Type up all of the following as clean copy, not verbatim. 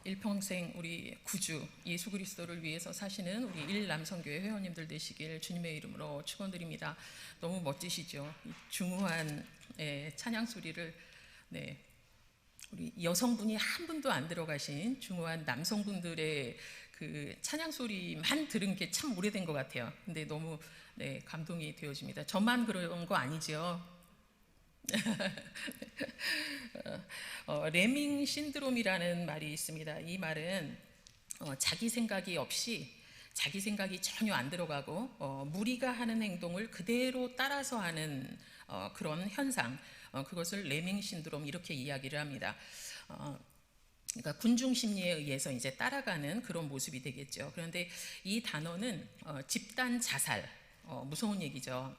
일평생 우리 구주 예수 그리스도를 위해서 사시는 우리 일남성교회 회원님들 되시길 주님의 이름으로 축원드립니다. 너무 멋지시죠? 이 중후한 찬양 소리를 우리 여성분이 한 분도 안 들어가신 중후한 남성분들의 그 찬양 소리만 들은 게 참 오래된 것 같아요. 근데 너무 감동이 되어집니다. 저만 그런 거 아니죠? 레밍 신드롬이라는 말이 있습니다. 이 말은 자기 생각이 없이 자기 생각이 전혀 안 들어가고 무리가 하는 행동을 그대로 따라서 하는 그런 현상, 그것을 레밍 신드롬 이렇게 이야기를 합니다. 그러니까 군중 심리에 의해서 이제 따라가는 그런 모습이 되겠죠. 그런데 이 단어는 집단 자살, 무서운 얘기죠.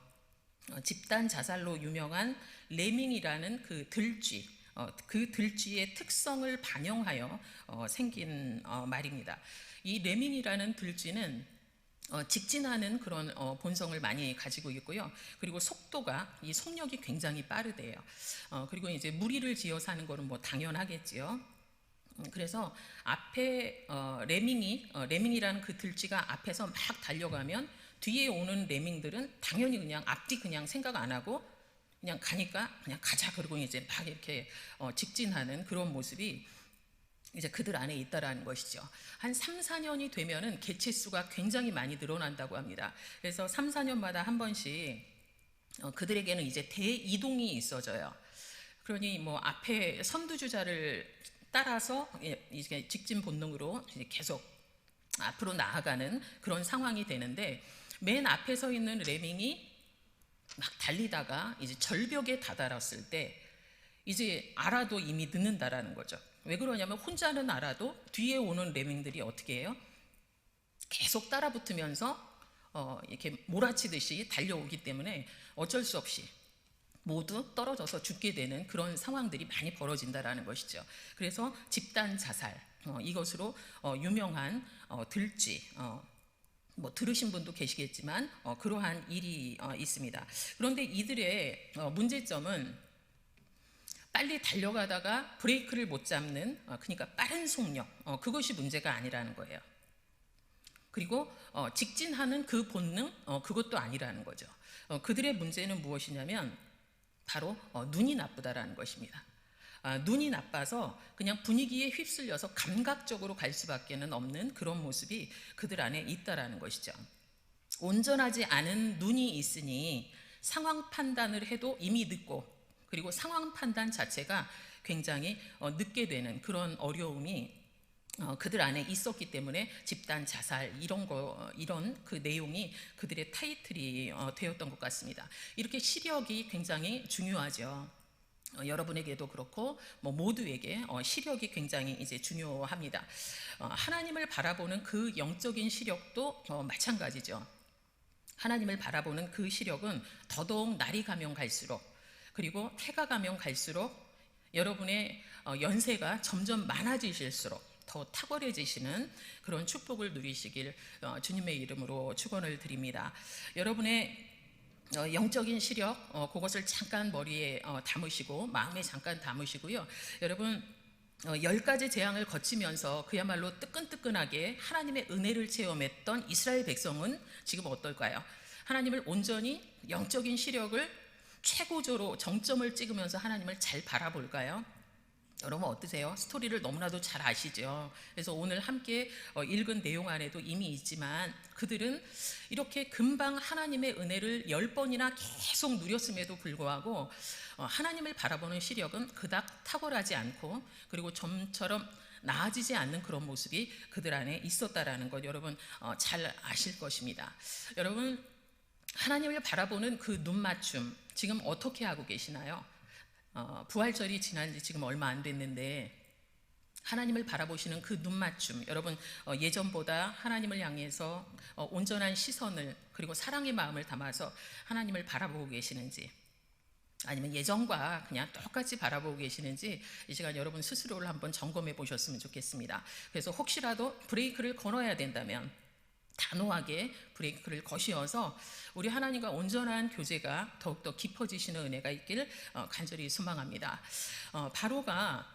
집단 자살로 유명한 레밍이라는 그 들쥐, 그 들쥐의 특성을 반영하여 생긴 말입니다. 이 레밍이라는 들쥐는 직진하는 그런 본성을 많이 가지고 있고요. 그리고 속도가, 이 속력이 굉장히 빠르대요. 그리고 이제 무리를 지어 사는 거는 뭐 당연하겠지요. 그래서 앞에 레밍이라는 그 들쥐가 앞에서 막 달려가면 뒤에 오는 레밍들은 당연히 그냥 앞뒤 그냥 생각 안 하고 그냥 가니까 그냥 가자 그러고 이제 막 이렇게 직진하는 그런 모습이 이제 그들 안에 있다라는 것이죠. 한 3, 4년이 되면은 개체 수가 굉장히 많이 늘어난다고 합니다. 그래서 3, 4년마다 한 번씩 그들에게는 이제 대이동이 있어져요. 그러니 뭐 앞에 선두주자를 따라서 이제 직진 본능으로 계속 앞으로 나아가는 그런 상황이 되는데, 맨 앞에 서 있는 레밍이 막 달리다가 이제 절벽에 다다랐을 때 이제 알아도 이미 늦는다라는 거죠. 왜 그러냐면 혼자는 알아도 뒤에 오는 레밍들이 어떻게 해요? 계속 따라붙으면서 이렇게 몰아치듯이 달려오기 때문에 어쩔 수 없이 모두 떨어져서 죽게 되는 그런 상황들이 많이 벌어진다라는 것이죠. 그래서 집단 자살, 이것으로 유명한 들쥐, 뭐 들으신 분도 계시겠지만 그러한 일이 있습니다. 그런데 이들의 문제점은 빨리 달려가다가 브레이크를 못 잡는, 그러니까 빠른 속력, 그것이 문제가 아니라는 거예요. 그리고 직진하는 그 본능, 그것도 아니라는 거죠. 그들의 문제는 무엇이냐면 바로 눈이 나쁘다라는 것입니다. 눈이 나빠서 그냥 분위기에 휩쓸려서 감각적으로 갈 수밖에 없는 그런 모습이 그들 안에 있다라는 것이죠. 온전하지 않은 눈이 있으니 상황 판단을 해도 이미 늦고, 그리고 상황 판단 자체가 굉장히 늦게 되는 그런 어려움이 그들 안에 있었기 때문에 집단 자살 이런 그 내용이 그들의 타이틀이 되었던 것 같습니다. 이렇게 시력이 굉장히 중요하죠. 여러분에게도 그렇고 뭐 모두에게 시력이 굉장히 이제 중요합니다. 하나님을 바라보는 그 영적인 시력도 마찬가지죠. 하나님을 바라보는 그 시력은 더더욱 날이 가면 갈수록, 그리고 해가 가면 갈수록 여러분의 연세가 점점 많아지실수록 더 탁월해지시는 그런 축복을 누리시길 주님의 이름으로 축원을 드립니다. 여러분의 영적인 시력, 그것을 잠깐 머리에 담으시고 마음에 잠깐 담으시고요. 여러분 10가지 재앙을 거치면서 그야말로 뜨끈뜨끈하게 하나님의 은혜를 체험했던 이스라엘 백성은 지금 어떨까요? 하나님을 온전히 영적인 시력을 최고조로 정점을 찍으면서 하나님을 잘 바라볼까요? 여러분 어떠세요? 스토리를 너무나도 잘 아시죠? 그래서 오늘 함께 읽은 내용 안에도 이미 있지만 그들은 이렇게 금방 하나님의 은혜를 10번이나 계속 누렸음에도 불구하고 하나님을 바라보는 시력은 그닥 탁월하지 않고, 그리고 좀처럼 나아지지 않는 그런 모습이 그들 안에 있었다라는 것 여러분 잘 아실 것입니다. 여러분 하나님을 바라보는 그 눈맞춤 지금 어떻게 하고 계시나요? 부활절이 지난 지 지금 얼마 안 됐는데 하나님을 바라보시는 그 눈맞춤, 여러분 예전보다 하나님을 향해서 온전한 시선을 그리고 사랑의 마음을 담아서 하나님을 바라보고 계시는지, 아니면 예전과 그냥 똑같이 바라보고 계시는지 이 시간 여러분 스스로를 한번 점검해 보셨으면 좋겠습니다. 그래서 혹시라도 브레이크를 걸어야 된다면 단호하게 브레이크를 거시어서 우리 하나님과 온전한 교제가 더욱더 깊어지시는 은혜가 있기를 간절히 소망합니다. 바로가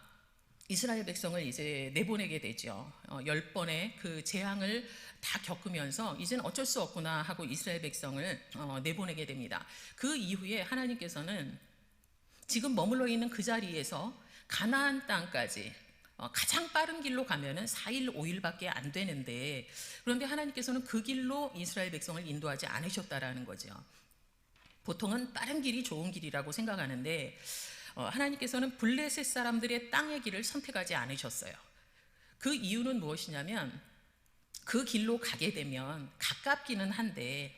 이스라엘 백성을 이제 내보내게 되죠. 10번의 그 재앙을 다 겪으면서 이제는 어쩔 수 없구나 하고 이스라엘 백성을 내보내게 됩니다. 그 이후에 하나님께서는 지금 머물러 있는 그 자리에서 가나안 땅까지 가장 빠른 길로 가면은 4일 5일밖에 안 되는데, 그런데 하나님께서는 그 길로 이스라엘 백성을 인도하지 않으셨다라는 거죠. 보통은 빠른 길이 좋은 길이라고 생각하는데 하나님께서는 블레셋 사람들의 땅의 길을 선택하지 않으셨어요. 그 이유는 무엇이냐면 그 길로 가게 되면 가깝기는 한데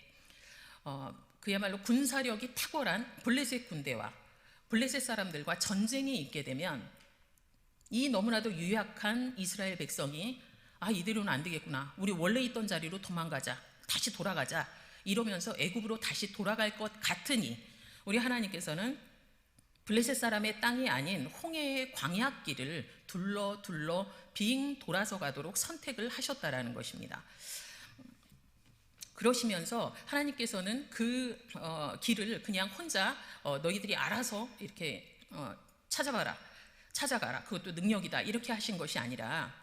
그야말로 군사력이 탁월한 블레셋 군대와 블레셋 사람들과 전쟁이 있게 되면 이 너무나도 유약한 이스라엘 백성이 이대로는 안 되겠구나, 우리 원래 있던 자리로 도망가자, 다시 돌아가자 이러면서 애굽으로 다시 돌아갈 것 같으니 우리 하나님께서는 블레셋 사람의 땅이 아닌 홍해의 광야길을 둘러 빙 돌아서 가도록 선택을 하셨다라는 것입니다. 그러시면서 하나님께서는 그 길을 그냥 혼자 너희들이 알아서 이렇게 찾아가라, 그것도 능력이다 이렇게 하신 것이 아니라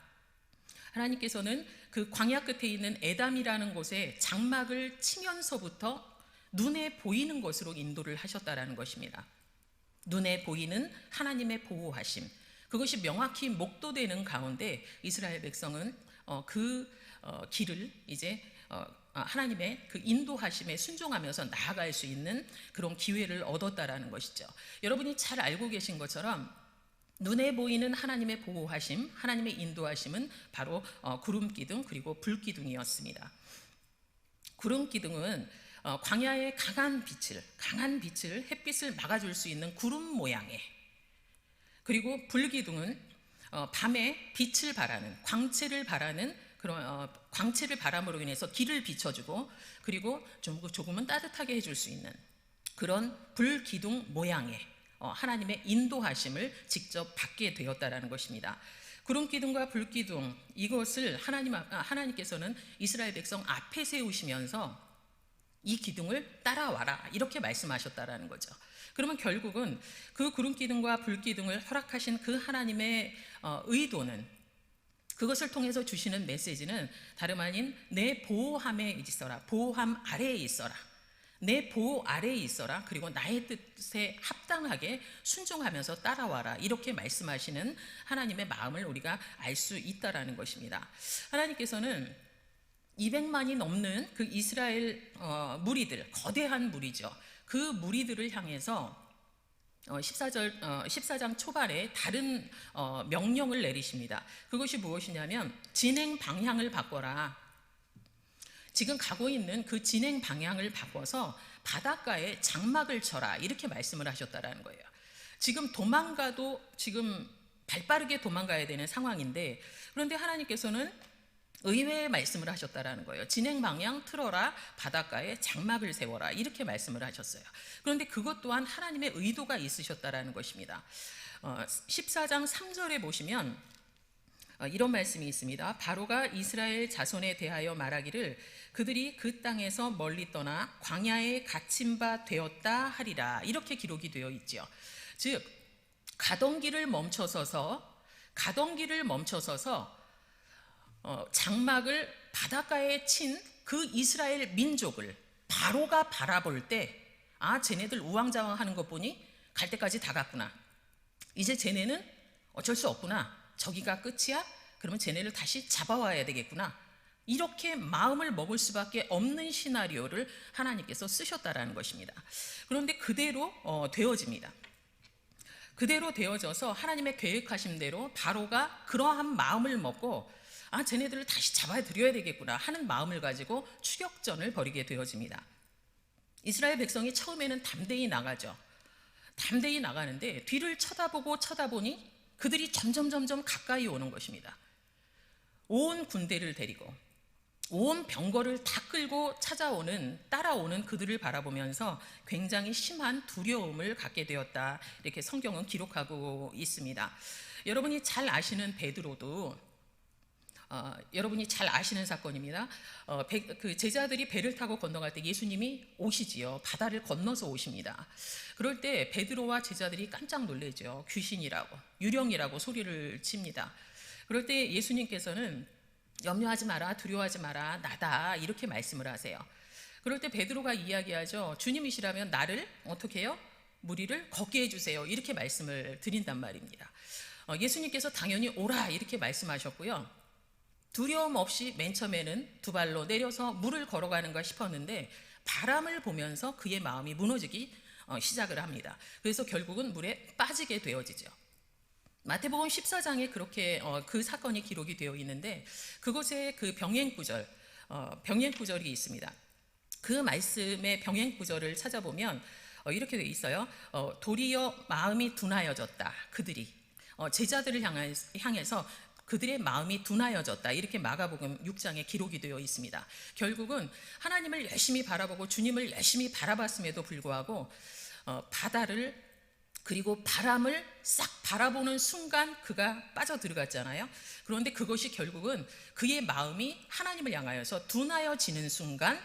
하나님께서는 그 광야 끝에 있는 에담이라는 곳에 장막을 치면서부터 눈에 보이는 것으로 인도를 하셨다라는 것입니다. 눈에 보이는 하나님의 보호하심, 그것이 명확히 목도되는 가운데 이스라엘 백성은 그 길을 이제 하나님의 그 인도하심에 순종하면서 나아갈 수 있는 그런 기회를 얻었다라는 것이죠. 여러분이 잘 알고 계신 것처럼 눈에 보이는 하나님의 보호하심, 하나님의 인도하심은 바로 구름기둥 그리고 불기둥이었습니다. 구름기둥은 광야의 강한 빛을 햇빛을 막아줄 수 있는 구름 모양의, 그리고 불기둥은 밤에 빛을 발하는, 광채를 발하는 그런 광채를 바람으로 인해서 길을 비춰주고 그리고 조금은 따뜻하게 해줄 수 있는 그런 불기둥 모양의 하나님의 인도하심을 직접 받게 되었다라는 것입니다. 구름기둥과 불기둥, 이것을 하나님께서는 이스라엘 백성 앞에 세우시면서 이 기둥을 따라와라 이렇게 말씀하셨다라는 거죠. 그러면 결국은 그 구름기둥과 불기둥을 허락하신 그 하나님의 의도는, 그것을 통해서 주시는 메시지는 다름 아닌 내 보호함에 있어라, 보호함 아래에 있어라, 내 보호 아래에 있어라, 그리고 나의 뜻에 합당하게 순종하면서 따라와라 이렇게 말씀하시는 하나님의 마음을 우리가 알 수 있다라는 것입니다. 하나님께서는 200만이 넘는 그 이스라엘 무리들, 거대한 무리죠. 그 무리들을 향해서 14장 초반에 다른 명령을 내리십니다. 그것이 무엇이냐면 진행 방향을 바꿔라. 지금 가고 있는 그 진행 방향을 바꿔서 바닷가에 장막을 쳐라 이렇게 말씀을 하셨다라는 거예요. 지금 도망가도 지금 발빠르게 도망가야 되는 상황인데, 그런데 하나님께서는 의외의 말씀을 하셨다라는 거예요. 진행 방향 틀어라, 바닷가에 장막을 세워라 이렇게 말씀을 하셨어요. 그런데 그것 또한 하나님의 의도가 있으셨다라는 것입니다. 14장 3절에 보시면 이런 말씀이 있습니다. 바로가 이스라엘 자손에 대하여 말하기를 그들이 그 땅에서 멀리 떠나 광야에 갇힌 바 되었다 하리라 이렇게 기록이 되어 있죠. 즉 가던 길을 멈춰서서 장막을 바닷가에 친 그 이스라엘 민족을 바로가 바라볼 때 쟤네들 우왕좌왕하는 것 보니 갈 때까지 다 갔구나, 이제 쟤네는 어쩔 수 없구나, 저기가 끝이야? 그러면 쟤네를 다시 잡아와야 되겠구나, 이렇게 마음을 먹을 수밖에 없는 시나리오를 하나님께서 쓰셨다라는 것입니다. 그런데 그대로 되어집니다. 그대로 되어져서 하나님의 계획하신 대로 바로가 그러한 마음을 먹고 쟤네들을 다시 잡아들여야 되겠구나 하는 마음을 가지고 추격전을 벌이게 되어집니다. 이스라엘 백성이 처음에는 담대히 나가죠. 담대히 나가는데 뒤를 쳐다보니 그들이 점점 가까이 오는 것입니다. 온 군대를 데리고 온 병거를 다 끌고 따라오는 그들을 바라보면서 굉장히 심한 두려움을 갖게 되었다, 이렇게 성경은 기록하고 있습니다. 여러분이 잘 아시는 베드로도 여러분이 잘 아시는 사건입니다. 그 제자들이 배를 타고 건너갈 때 예수님이 오시지요. 바다를 건너서 오십니다. 그럴 때 베드로와 제자들이 깜짝 놀라죠. 귀신이라고, 유령이라고 소리를 칩니다. 그럴 때 예수님께서는 염려하지 마라, 두려워하지 마라, 나다, 이렇게 말씀을 하세요. 그럴 때 베드로가 이야기하죠. 주님이시라면 나를 어떻게 해요? 무리를 걷게 해주세요. 이렇게 말씀을 드린단 말입니다. 예수님께서 당연히 오라 이렇게 말씀하셨고요. 두려움 없이 맨 처음에는 두 발로 내려서 물을 걸어가는가 싶었는데 바람을 보면서 그의 마음이 무너지기 시작을 합니다. 그래서 결국은 물에 빠지게 되어지죠. 마태복음 14장에 그렇게 그 사건이 기록이 되어 있는데 그곳에 그 병행 구절이 있습니다. 그 말씀의 병행 구절을 찾아보면 이렇게 되어 있어요. 도리어 마음이 둔하여졌다. 그들이 제자들을 향해서 그들의 마음이 둔하여졌다. 이렇게 마가복음 6장에 기록이 되어 있습니다. 결국은 하나님을 열심히 바라보고 주님을 열심히 바라봤음에도 불구하고 바다를 그리고 바람을 싹 바라보는 순간 그가 빠져들어갔잖아요. 그런데 그것이 결국은 그의 마음이 하나님을 향하여서 둔하여지는 순간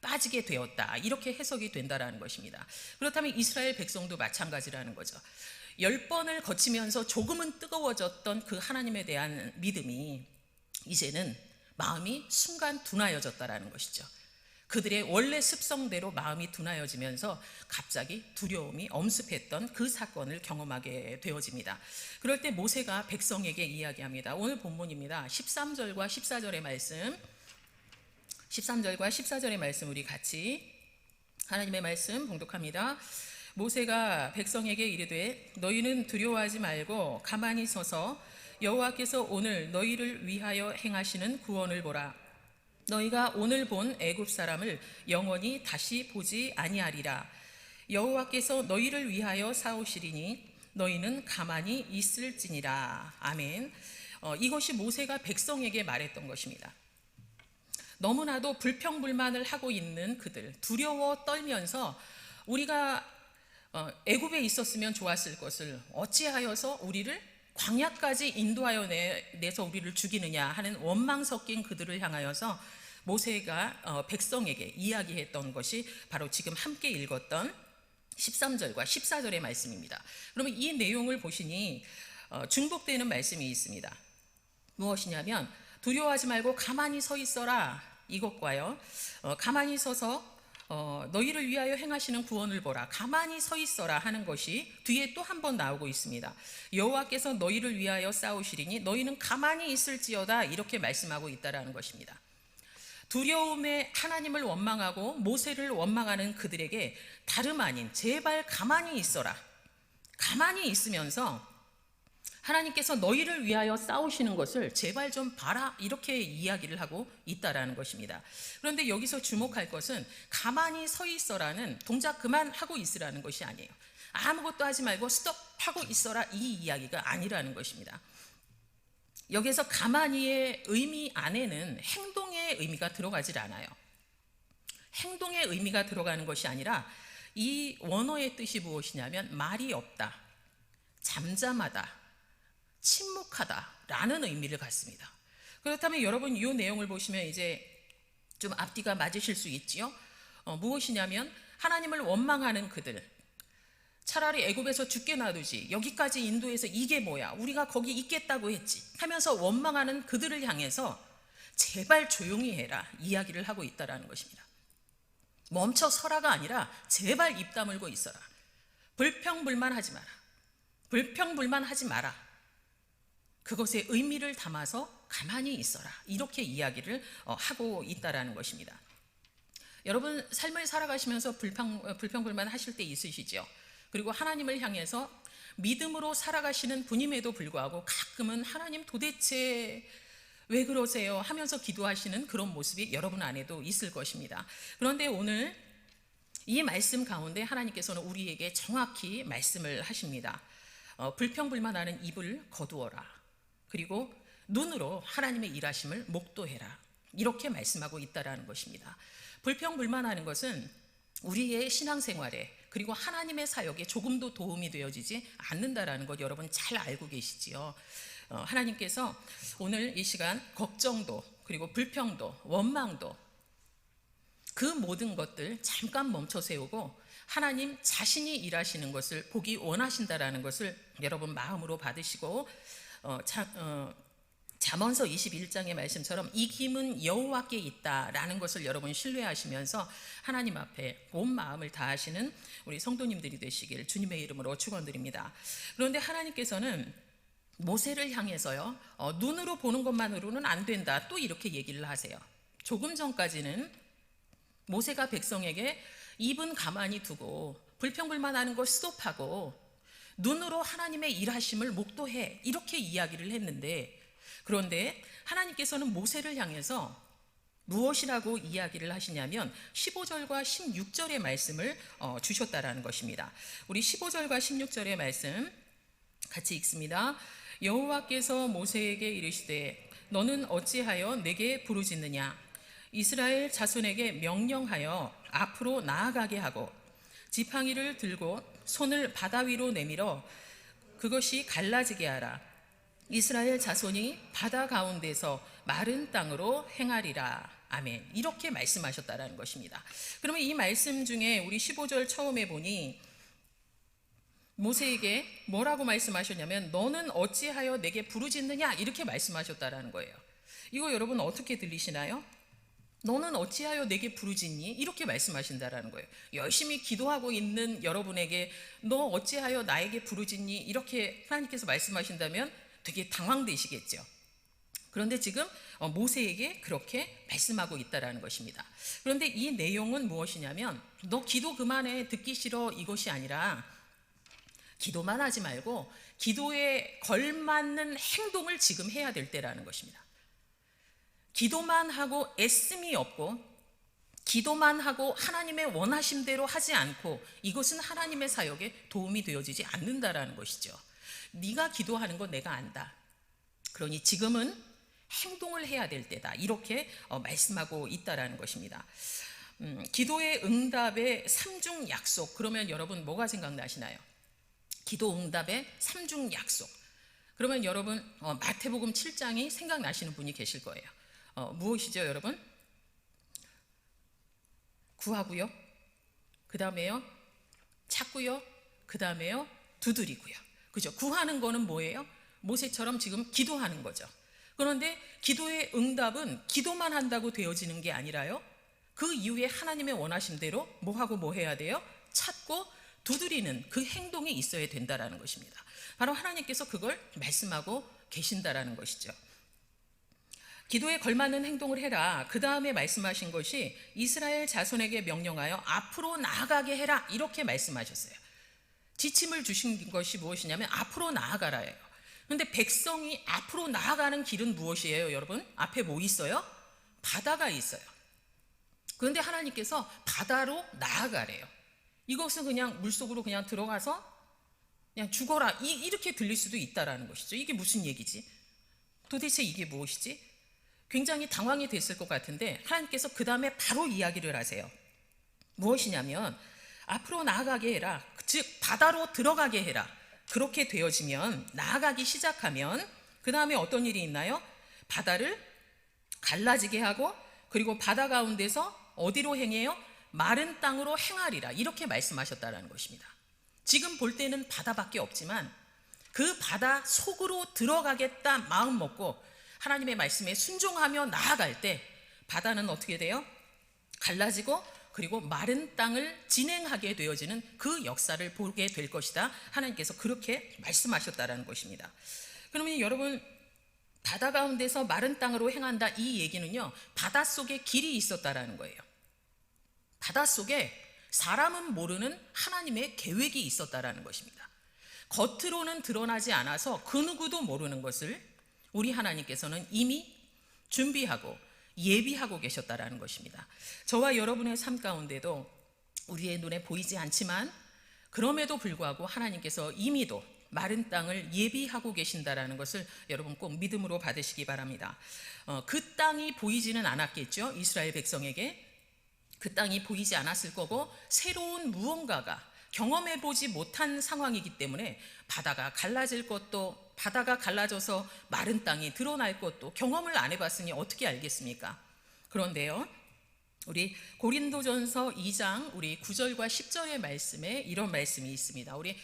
빠지게 되었다. 이렇게 해석이 된다라는 것입니다. 그렇다면 이스라엘 백성도 마찬가지라는 거죠. 10번을 거치면서 조금은 뜨거워졌던 그 하나님에 대한 믿음이 이제는 마음이 순간 둔하여졌다라는 것이죠. 그들의 원래 습성대로 마음이 둔하여지면서 갑자기 두려움이 엄습했던 그 사건을 경험하게 되어집니다. 그럴 때 모세가 백성에게 이야기합니다. 오늘 본문입니다. 13절과 14절의 말씀, 13절과 14절의 말씀 우리 같이 하나님의 말씀 봉독합니다. 모세가 백성에게 이르되 너희는 두려워하지 말고 가만히 서서 여호와께서 오늘 너희를 위하여 행하시는 구원을 보라. 너희가 오늘 본 애굽 사람을 영원히 다시 보지 아니하리라. 여호와께서 너희를 위하여 싸우시리니 너희는 가만히 있을지니라. 아멘. 이것이 모세가 백성에게 말했던 것입니다. 너무나도 불평불만을 하고 있는 그들, 두려워 떨면서 우리가 애굽에 있었으면 좋았을 것을 어찌하여서 우리를 광야까지 인도하여 내서 우리를 죽이느냐 하는 원망 섞인 그들을 향하여서 모세가 백성에게 이야기했던 것이 바로 지금 함께 읽었던 13절과 14절의 말씀입니다. 그러면 이 내용을 보시니 중복되는 말씀이 있습니다. 무엇이냐면 두려워하지 말고 가만히 서 있어라, 이것과요 가만히 서서 너희를 위하여 행하시는 구원을 보라, 가만히 서 있어라 하는 것이 뒤에 또 한 번 나오고 있습니다. 여호와께서 너희를 위하여 싸우시리니 너희는 가만히 있을지어다, 이렇게 말씀하고 있다라는 것입니다. 두려움에 하나님을 원망하고 모세를 원망하는 그들에게 다름 아닌 제발 가만히 있어라, 가만히 있으면서 하나님께서 너희를 위하여 싸우시는 것을 제발 좀 봐라, 이렇게 이야기를 하고 있다라는 것입니다. 그런데 여기서 주목할 것은 가만히 서 있어라는 동작 그만하고 있으라는 것이 아니에요. 아무것도 하지 말고 스톱하고 있어라, 이 이야기가 아니라는 것입니다. 여기서 가만히의 의미 안에는 행동의 의미가 들어가질 않아요. 행동의 의미가 들어가는 것이 아니라 이 원어의 뜻이 무엇이냐면 말이 없다, 잠잠하다, 침묵하다라는 의미를 갖습니다. 그렇다면 여러분 이 내용을 보시면 이제 좀 앞뒤가 맞으실 수 있지요. 무엇이냐면 하나님을 원망하는 그들, 차라리 애굽에서 죽게 놔두지 여기까지 인도해서 이게 뭐야, 우리가 거기 있겠다고 했지 하면서 원망하는 그들을 향해서 제발 조용히 해라 이야기를 하고 있다라는 것입니다. 멈춰 서라가 아니라 제발 입 다물고 있어라, 불평불만하지 마라, 불평불만하지 마라, 그것의 의미를 담아서 가만히 있어라, 이렇게 이야기를 하고 있다라는 것입니다. 여러분 삶을 살아가시면서 불평불만 하실 때 있으시죠? 그리고 하나님을 향해서 믿음으로 살아가시는 분임에도 불구하고 가끔은 하나님 도대체 왜 그러세요 하면서 기도하시는 그런 모습이 여러분 안에도 있을 것입니다. 그런데 오늘 이 말씀 가운데 하나님께서는 우리에게 정확히 말씀을 하십니다. 불평불만하는 입을 거두어라, 그리고 눈으로 하나님의 일하심을 목도해라, 이렇게 말씀하고 있다라는 것입니다. 불평불만하는 것은 우리의 신앙생활에 그리고 하나님의 사역에 조금도 도움이 되어지지 않는다라는 것 여러분 잘 알고 계시지요. 하나님께서 오늘 이 시간 걱정도 그리고 불평도 원망도 그 모든 것들 잠깐 멈춰 세우고 하나님 자신이 일하시는 것을 보기 원하신다라는 것을 여러분 마음으로 받으시고 잠언서 21장의 말씀처럼 이김은 여호와께 있다라는 것을 여러분 신뢰하시면서 하나님 앞에 온 마음을 다하시는 우리 성도님들이 되시길 주님의 이름으로 축원드립니다. 그런데 하나님께서는 모세를 향해서요, 눈으로 보는 것만으로는 안 된다, 또 이렇게 얘기를 하세요. 조금 전까지는 모세가 백성에게 입은 가만히 두고 불평불만하는 걸 스톱하고 눈으로 하나님의 일하심을 목도해, 이렇게 이야기를 했는데, 그런데 하나님께서는 모세를 향해서 무엇이라고 이야기를 하시냐면 15절과 16절의 말씀을 주셨다라는 것입니다. 우리 15절과 16절의 말씀 같이 읽습니다. 여호와께서 모세에게 이르시되 너는 어찌하여 내게 부르짖느냐? 이스라엘 자손에게 명령하여 앞으로 나아가게 하고 지팡이를 들고 손을 바다 위로 내밀어 그것이 갈라지게 하라. 이스라엘 자손이 바다 가운데서 마른 땅으로 행하리라. 아멘. 이렇게 말씀하셨다라는 것입니다. 그러면 이 말씀 중에 우리 15절 처음에 보니 모세에게 뭐라고 말씀하셨냐면 너는 어찌하여 내게 부르짖느냐, 이렇게 말씀하셨다라는 거예요. 이거 여러분 어떻게 들리시나요? 너는 어찌하여 내게 부르짖니? 이렇게 말씀하신다라는 거예요. 열심히 기도하고 있는 여러분에게 너 어찌하여 나에게 부르짖니? 이렇게 하나님께서 말씀하신다면 되게 당황되시겠죠. 그런데 지금 모세에게 그렇게 말씀하고 있다라는 것입니다. 그런데 이 내용은 무엇이냐면 너 기도 그만해, 듣기 싫어, 이것이 아니라 기도만 하지 말고 기도에 걸맞는 행동을 지금 해야 될 때라는 것입니다. 기도만 하고 애씀이 없고 기도만 하고 하나님의 원하심대로 하지 않고 이것은 하나님의 사역에 도움이 되어지지 않는다라는 것이죠. 네가 기도하는 거 내가 안다. 그러니 지금은 행동을 해야 될 때다. 이렇게 말씀하고 있다라는 것입니다. 기도의 응답의 3중 약속. 그러면 여러분 뭐가 생각나시나요? 기도 응답의 3중 약속. 그러면 여러분 마태복음 7장이 생각나시는 분이 계실 거예요. 무엇이죠, 여러분? 구하고요. 그 다음에요, 찾고요. 그 다음에요, 두드리고요. 그죠? 구하는 거는 뭐예요? 모세처럼 지금 기도하는 거죠. 그런데 기도의 응답은 기도만 한다고 되어지는 게 아니라요, 그 이후에 하나님의 원하심대로 뭐하고 뭐 해야 돼요? 찾고 두드리는 그 행동이 있어야 된다라는 것입니다. 바로 하나님께서 그걸 말씀하고 계신다라는 것이죠. 기도에 걸맞는 행동을 해라. 그 다음에 말씀하신 것이 이스라엘 자손에게 명령하여 앞으로 나아가게 해라. 이렇게 말씀하셨어요. 지침을 주신 것이 무엇이냐면 앞으로 나아가라예요. 그런데 백성이 앞으로 나아가는 길은 무엇이에요, 여러분? 앞에 뭐 있어요? 바다가 있어요. 그런데 하나님께서 바다로 나아가래요. 이것은 그냥 물속으로 그냥 들어가서 그냥 죽어라, 이렇게 들릴 수도 있다라는 것이죠. 이게 무슨 얘기지? 도대체 이게 무엇이지? 굉장히 당황이 됐을 것 같은데 하나님께서 그 다음에 바로 이야기를 하세요. 무엇이냐면 앞으로 나아가게 해라. 즉 바다로 들어가게 해라. 그렇게 되어지면, 나아가기 시작하면 그 다음에 어떤 일이 있나요? 바다를 갈라지게 하고 그리고 바다 가운데서 어디로 행해요? 마른 땅으로 행하리라. 이렇게 말씀하셨다는 것입니다. 지금 볼 때는 바다밖에 없지만 그 바다 속으로 들어가겠다 마음 먹고 하나님의 말씀에 순종하며 나아갈 때 바다는 어떻게 돼요? 갈라지고 그리고 마른 땅을 진행하게 되어지는 그 역사를 보게 될 것이다. 하나님께서 그렇게 말씀하셨다라는 것입니다. 그러면 여러분, 바다 가운데서 마른 땅으로 행한다, 이 얘기는요, 바닷속에 길이 있었다라는 거예요. 바닷속에 사람은 모르는 하나님의 계획이 있었다라는 것입니다. 겉으로는 드러나지 않아서 그 누구도 모르는 것을 우리 하나님께서는 이미 준비하고 예비하고 계셨다라는 것입니다. 저와 여러분의 삶 가운데도 우리의 눈에 보이지 않지만 그럼에도 불구하고 하나님께서 이미도 마른 땅을 예비하고 계신다라는 것을 여러분 꼭 믿음으로 받으시기 바랍니다. 그 땅이 보이지는 않았겠죠. 이스라엘 백성에게 그 땅이 보이지 않았을 거고 새로운 무언가가 경험해 보지 못한 상황이기 때문에 바다가 갈라질 것도, 바다가 갈라져서 마른 땅이 드러날 것도 경험을 안 해봤으니 어떻게 알겠습니까? 그런데요, 우리 고린도전서 2장 우리 9절과 10절의 말씀에 이런 말씀이 있습니다. 우리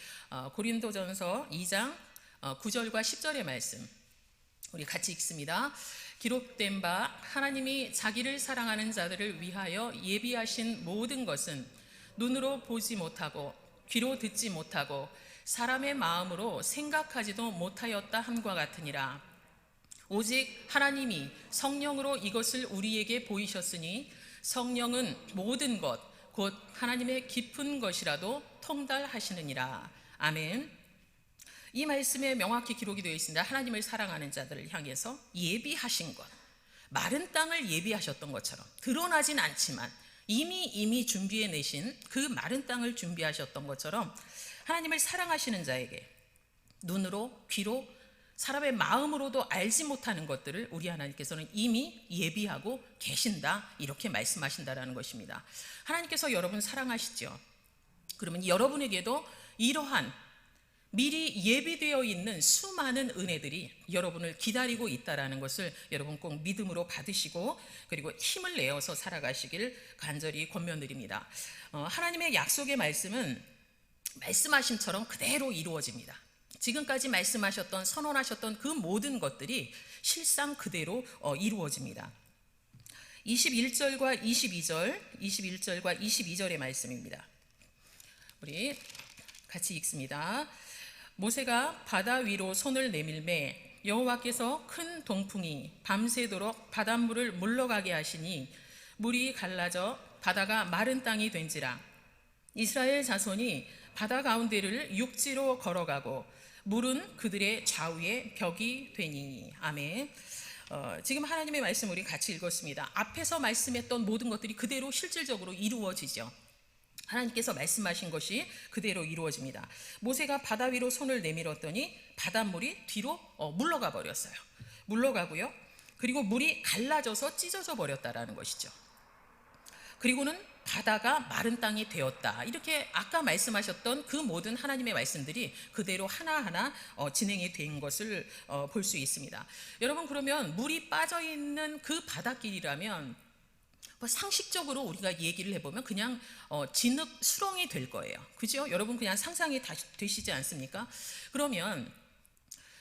고린도전서 2장 9절과 10절의 말씀 우리 같이 읽습니다. 기록된 바 하나님이 자기를 사랑하는 자들을 위하여 예비하신 모든 것은 눈으로 보지 못하고 귀로 듣지 못하고 사람의 마음으로 생각하지도 못하였다 함과 같으니라. 오직 하나님이 성령으로 이것을 우리에게 보이셨으니 성령은 모든 것 곧 하나님의 깊은 것이라도 통달하시느니라. 아멘. 이 말씀에 명확히 기록이 되어 있습니다. 하나님을 사랑하는 자들을 향해서 예비하신 것, 마른 땅을 예비하셨던 것처럼 드러나진 않지만 이미 준비해 내신 그 마른 땅을 준비하셨던 것처럼 하나님을 사랑하시는 자에게 눈으로, 귀로, 사람의 마음으로도 알지 못하는 것들을 우리 하나님께서는 이미 예비하고 계신다, 이렇게 말씀하신다라는 것입니다. 하나님께서 여러분 사랑하시죠? 그러면 여러분에게도 이러한 미리 예비되어 있는 수많은 은혜들이 여러분을 기다리고 있다는 것을 여러분 꼭 믿음으로 받으시고 그리고 힘을 내어서 살아가시길 간절히 권면드립니다. 하나님의 약속의 말씀은 말씀하심처럼 그대로 이루어집니다. 지금까지 말씀하셨던, 선언하셨던 그 모든 것들이 실상 그대로 이루어집니다. 21절과 22절의 말씀입니다. 우리 같이 읽습니다. 모세가 바다 위로 손을 내밀매 여호와께서 큰 동풍이 밤새도록 바닷물을 물러가게 하시니 물이 갈라져 바다가 마른 땅이 된지라. 이스라엘 자손이 바다 가운데를 육지로 걸어가고 물은 그들의 좌우에 벽이 되니. 아멘. 지금 하나님의 말씀 우리 같이 읽었습니다. 앞에서 말씀했던 모든 것들이 그대로 실질적으로 이루어지죠. 하나님께서 말씀하신 것이 그대로 이루어집니다. 모세가 바다 위로 손을 내밀었더니 바닷물이 뒤로 물러가 버렸어요. 물러가고요. 그리고 물이 갈라져서 찢어져 버렸다라는 것이죠. 그리고는 바다가 마른 땅이 되었다. 이렇게 아까 말씀하셨던 그 모든 하나님의 말씀들이 그대로 하나하나 진행이 된 것을 볼 수 있습니다. 여러분, 그러면 물이 빠져있는 그 바닷길이라면 상식적으로 우리가 얘기를 해보면 그냥 진흙 수렁이 될 거예요. 그죠? 여러분 그냥 상상이 되시지 않습니까? 그러면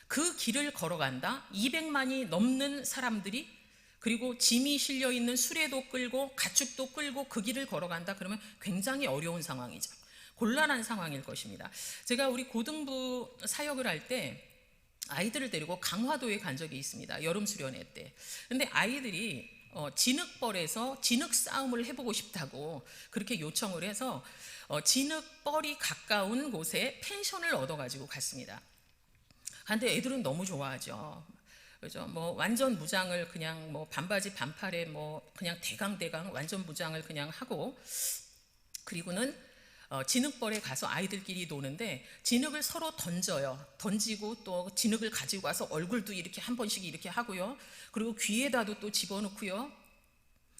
그 길을 걸어간다 200만이 넘는 사람들이, 그리고 짐이 실려있는 수레도 끌고 가축도 끌고 그 길을 걸어간다 그러면 굉장히 어려운 상황이죠. 곤란한 상황일 것입니다. 제가 우리 고등부 사역을 할 때 아이들을 데리고 강화도에 간 적이 있습니다. 여름 수련회 때. 근데 아이들이 진흙벌에서 진흙 싸움을 해보고 싶다고 그렇게 요청을 해서 진흙벌이 가까운 곳에 펜션을 얻어가지고 갔습니다. 근데 애들은 너무 좋아하죠. 그죠? 뭐 완전 무장을 그냥 뭐 반바지 반팔에 뭐 그냥 대강 완전 무장을 그냥 하고, 그리고는 진흙벌에 가서 아이들끼리 노는데 진흙을 서로 던져요. 던지고 또 진흙을 가지고 와서 얼굴도 이렇게 한 번씩 이렇게 하고요. 그리고 귀에다도 또 집어넣고요.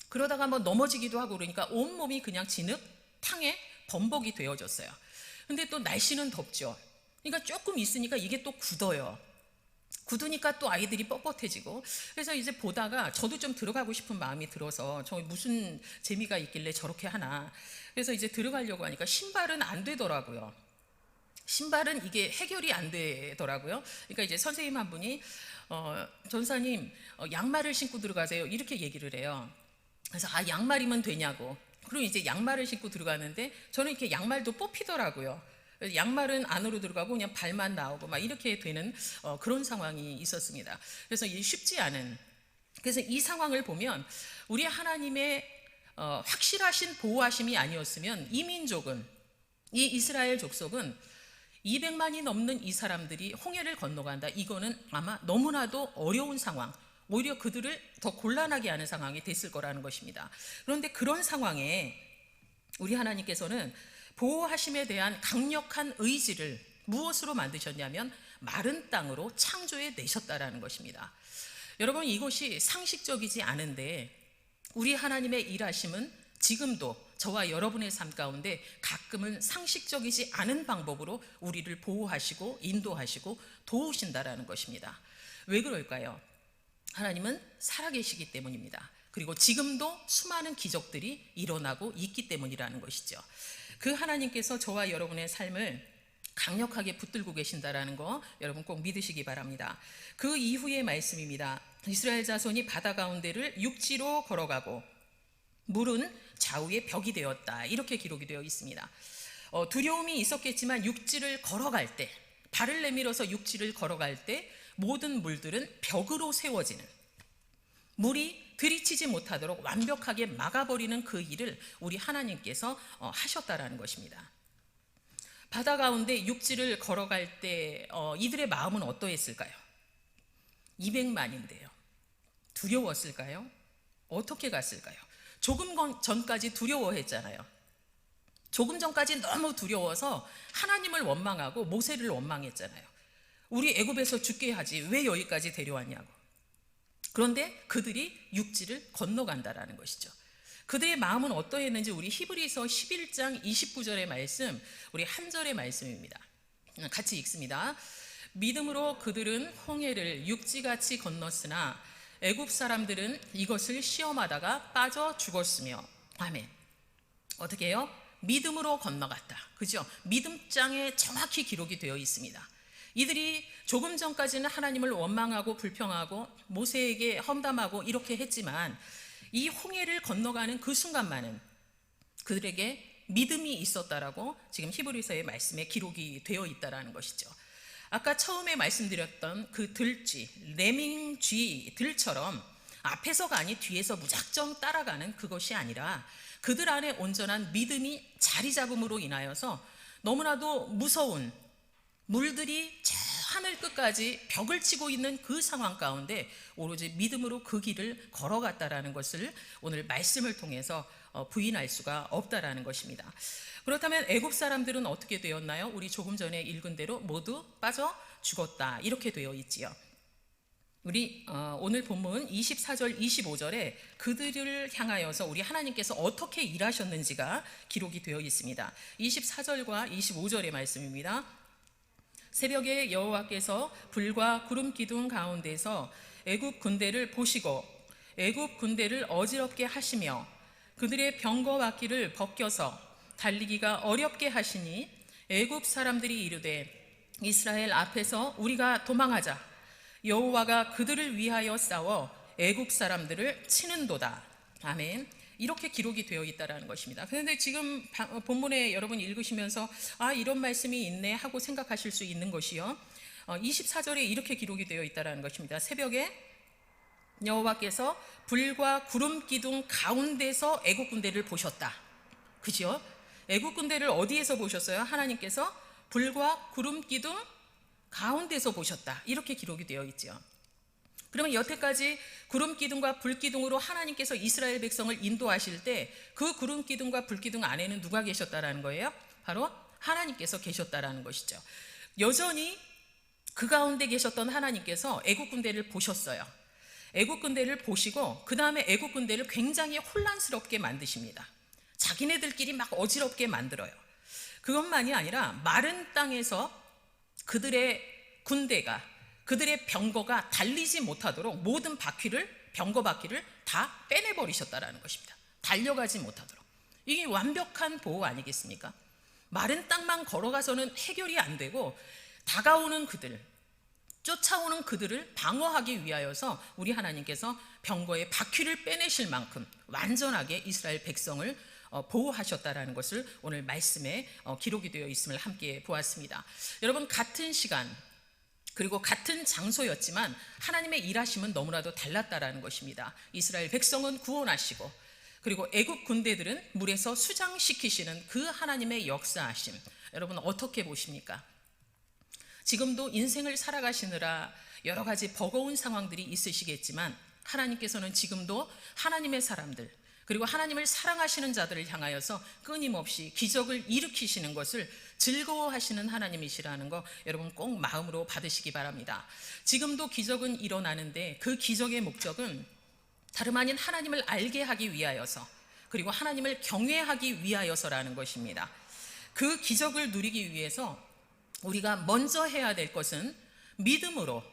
그러다가 뭐 넘어지기도 하고 그러니까 온몸이 그냥 진흙 탕에 범벅이 되어졌어요. 근데 또 날씨는 덥죠. 그러니까 조금 있으니까 이게 또 굳어요. 굳으니까 또 아이들이 뻣뻣해지고, 그래서 이제 보다가 저도 좀 들어가고 싶은 마음이 들어서 저 무슨 재미가 있길래 저렇게 하나, 그래서 이제 들어가려고 하니까 신발은 안 되더라고요. 신발은 이게 해결이 안 되더라고요. 그러니까 이제 선생님 한 분이 전사님 양말을 신고 들어가세요, 이렇게 얘기를 해요. 그래서 양말이면 되냐고. 그리고 이제 양말을 신고 들어가는데 저는 이렇게 양말도 뽑히더라고요. 양말은 안으로 들어가고 그냥 발만 나오고 막 이렇게 되는 그런 상황이 있었습니다. 그래서 쉽지 않은, 그래서 이 상황을 보면 우리 하나님의 확실하신 보호하심이 아니었으면 이 민족은, 이 이스라엘 족속은 200만이 넘는 이 사람들이 홍해를 건너간다, 이거는 아마 너무나도 어려운 상황, 오히려 그들을 더 곤란하게 하는 상황이 됐을 거라는 것입니다. 그런데 그런 상황에 우리 하나님께서는 보호하심에 대한 강력한 의지를 무엇으로 만드셨냐면 마른 땅으로 창조해 내셨다라는 것입니다. 여러분, 이것이 상식적이지 않은데 우리 하나님의 일하심은 지금도 저와 여러분의 삶 가운데 가끔은 상식적이지 않은 방법으로 우리를 보호하시고 인도하시고 도우신다라는 것입니다. 왜 그럴까요? 하나님은 살아계시기 때문입니다. 그리고 지금도 수많은 기적들이 일어나고 있기 때문이라는 것이죠. 그 하나님께서 저와 여러분의 삶을 강력하게 붙들고 계신다라는 거 여러분 꼭 믿으시기 바랍니다. 그 이후의 말씀입니다. 이스라엘 자손이 바다 가운데를 육지로 걸어가고 물은 좌우의 벽이 되었다. 이렇게 기록이 되어 있습니다. 두려움이 있었겠지만 육지를 걸어갈 때, 발을 내밀어서 육지를 걸어갈 때 모든 물들은 벽으로 세워지는, 물이 들이치지 못하도록 완벽하게 막아버리는 그 일을 우리 하나님께서 하셨다라는 것입니다. 바다 가운데 육지를 걸어갈 때 이들의 마음은 어떠했을까요? 200만인데요. 두려웠을까요? 어떻게 갔을까요? 조금 전까지 두려워했잖아요. 조금 전까지 너무 두려워서 하나님을 원망하고 모세를 원망했잖아요. 우리 애굽에서 죽게 하지 왜 여기까지 데려왔냐고. 그런데 그들이 육지를 건너간다라는 것이죠. 그들의 마음은 어떠했는지 우리 히브리서 11장 29절의 말씀, 우리 한 절의 말씀입니다. 같이 읽습니다. 믿음으로 그들은 홍해를 육지같이 건넜으나 애굽 사람들은 이것을 시험하다가 빠져 죽었으며. 아멘. 어떻게 해요? 믿음으로 건너갔다. 그죠? 믿음장에 정확히 기록이 되어 있습니다. 이들이 조금 전까지는 하나님을 원망하고 불평하고 모세에게 험담하고 이렇게 했지만 이 홍해를 건너가는 그 순간만은 그들에게 믿음이 있었다라고 지금 히브리서의 말씀에 기록이 되어 있다라는 것이죠. 아까 처음에 말씀드렸던 그 들쥐, 레밍쥐 들처럼 앞에서가 아니 뒤에서 무작정 따라가는 그것이 아니라 그들 안에 온전한 믿음이 자리 잡음으로 인하여서 너무나도 무서운 물들이 저 하늘 끝까지 벽을 치고 있는 그 상황 가운데 오로지 믿음으로 그 길을 걸어갔다라는 것을 오늘 말씀을 통해서 부인할 수가 없다라는 것입니다. 그렇다면 애굽 사람들은 어떻게 되었나요? 우리 조금 전에 읽은 대로 모두 빠져 죽었다. 이렇게 되어 있지요. 우리 오늘 본문 24절 25절에 그들을 향하여서 우리 하나님께서 어떻게 일하셨는지가 기록이 되어 있습니다. 24절과 25절의 말씀입니다. 새벽에 여호와께서 불과 구름 기둥 가운데서 애굽 군대를 보시고 애굽 군대를 어지럽게 하시며 그들의 병거 바퀴를 벗겨서 달리기가 어렵게 하시니 애굽 사람들이 이르되 이스라엘 앞에서 우리가 도망하자. 여호와가 그들을 위하여 싸워 애굽 사람들을 치는도다. 아멘. 이렇게 기록이 되어 있다는 것입니다. 그런데 지금 본문에 여러분 읽으시면서 이런 말씀이 있네 하고 생각하실 수 있는 것이요. 24절에 이렇게 기록이 되어 있다는 것입니다. 새벽에 여호와께서 불과 구름 기둥 가운데서 애국 군대를 보셨다. 그죠? 애국 군대를 어디에서 보셨어요? 하나님께서 불과 구름 기둥 가운데서 보셨다. 이렇게 기록이 되어 있죠. 그러면 여태까지 구름 기둥과 불 기둥으로 하나님께서 이스라엘 백성을 인도하실 때 그 구름 기둥과 불 기둥 안에는 누가 계셨다라는 거예요? 바로 하나님께서 계셨다라는 것이죠. 여전히 그 가운데 계셨던 하나님께서 애국 군대를 보셨어요. 애국 군대를 보시고 그 다음에 애국 군대를 굉장히 혼란스럽게 만드십니다. 자기네들끼리 막 어지럽게 만들어요. 그것만이 아니라 마른 땅에서 그들의 군대가 그들의 병거가 달리지 못하도록 모든 병거 바퀴를 다 빼내버리셨다라는 것입니다. 달려가지 못하도록. 이게 완벽한 보호 아니겠습니까? 마른 땅만 걸어가서는 해결이 안 되고 다가오는 그들, 쫓아오는 그들을 방어하기 위하여서 우리 하나님께서 병거의 바퀴를 빼내실 만큼 완전하게 이스라엘 백성을 보호하셨다라는 것을 오늘 말씀에 기록이 되어 있음을 함께 보았습니다. 여러분, 같은 시간 그리고 같은 장소였지만 하나님의 일하심은 너무나도 달랐다라는 것입니다. 이스라엘 백성은 구원하시고 그리고 애국 군대들은 물에서 수장시키시는 그 하나님의 역사하심, 여러분 어떻게 보십니까? 지금도 인생을 살아가시느라 여러 가지 버거운 상황들이 있으시겠지만 하나님께서는 지금도 하나님의 사람들 그리고 하나님을 사랑하시는 자들을 향하여서 끊임없이 기적을 일으키시는 것을 즐거워하시는 하나님이시라는 거 여러분 꼭 마음으로 받으시기 바랍니다. 지금도 기적은 일어나는데 그 기적의 목적은 다름 아닌 하나님을 알게 하기 위하여서 그리고 하나님을 경외하기 위하여서라는 것입니다. 그 기적을 누리기 위해서 우리가 먼저 해야 될 것은 믿음으로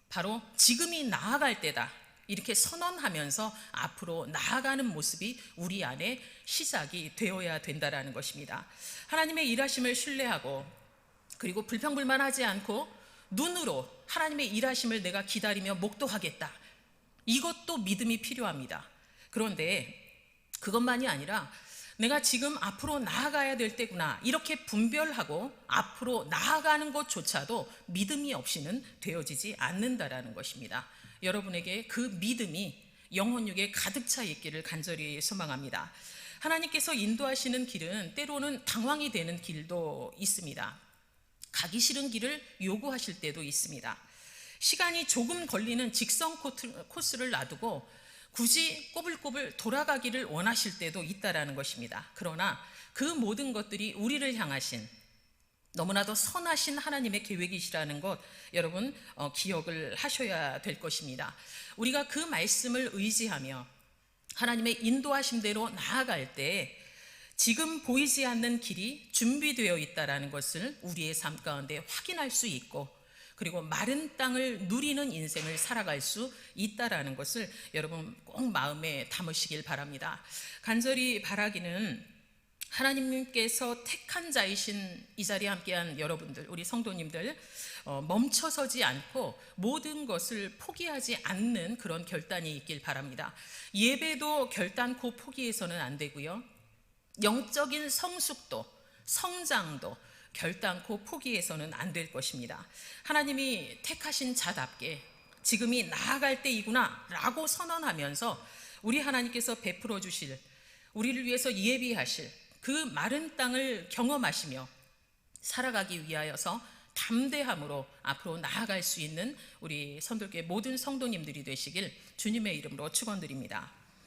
바로 지금이 나아갈 때다, 이렇게 선언하면서 앞으로 나아가는 모습이 우리 안에 시작이 되어야 된다는 것입니다. 하나님의 일하심을 신뢰하고 그리고 불평불만하지 않고 눈으로 하나님의 일하심을 내가 기다리며 목도하겠다, 이것도 믿음이 필요합니다. 그런데 그것만이 아니라 내가 지금 앞으로 나아가야 될 때구나, 이렇게 분별하고 앞으로 나아가는 것조차도 믿음이 없이는 되어지지 않는다라는 것입니다. 여러분에게 그 믿음이 영혼육에 가득 차 있기를 간절히 소망합니다. 하나님께서 인도하시는 길은 때로는 당황이 되는 길도 있습니다. 가기 싫은 길을 요구하실 때도 있습니다. 시간이 조금 걸리는 직선 코스를 놔두고 굳이 꼬불꼬불 돌아가기를 원하실 때도 있다라는 것입니다. 그러나 그 모든 것들이 우리를 향하신 너무나도 선하신 하나님의 계획이시라는 것 여러분 기억을 하셔야 될 것입니다. 우리가 그 말씀을 의지하며 하나님의 인도하심대로 나아갈 때 지금 보이지 않는 길이 준비되어 있다는 것을 우리의 삶 가운데 확인할 수 있고, 그리고 마른 땅을 누리는 인생을 살아갈 수 있다는 것을 여러분 꼭 마음에 담으시길 바랍니다. 간절히 바라기는 하나님께서 택한 자이신 이 자리에 함께한 여러분들, 우리 성도님들 멈춰서지 않고 모든 것을 포기하지 않는 그런 결단이 있길 바랍니다. 예배도 결단코 포기해서는 안 되고요, 영적인 성숙도, 성장도 결단코 포기해서는 안 될 것입니다. 하나님이 택하신 자답게 지금이 나아갈 때이구나 라고 선언하면서 우리 하나님께서 베풀어 주실, 우리를 위해서 예비하실 그 마른 땅을 경험하시며 살아가기 위하여서 담대함으로 앞으로 나아갈 수 있는 우리 선돌교회 모든 성도님들이 되시길 주님의 이름으로 축원드립니다.